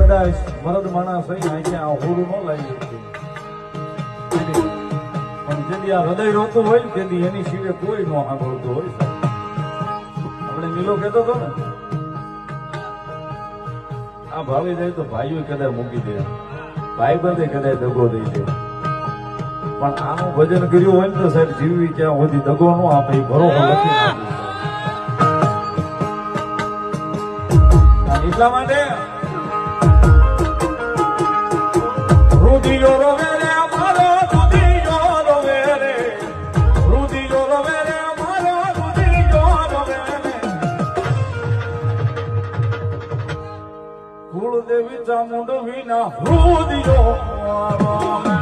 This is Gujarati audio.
કદાચ મરદ માણસ અહીં અહીંયા હોરું ન લાવી શકે પણ જેથી આ હૃદય રોતું હોય ને તેથી એની સિવાય કોઈ ન સાંભળતું હોય. આપણે નીલો કહેતો હતો ને આ ભાવી જાય તો ભાઈઓ કદાચ મૂકી દે, ભાઈ બંધે કદાચ દગો દઈ દે, પણ આનું ભજન કર્યું હોય ને તો સાહેબ જીવવી ત્યાં સુધી દગો ન આપે એ ભરોસો નથી આપે. એટલા માટે રુધિયો રોવે રે અમારો રુધિયો રોવે રે, રુધિયો રોવે રે અમારો રુધિયો રોવે રે. કુળદેવી ચામુંડ વિના રુધિયો રોવે.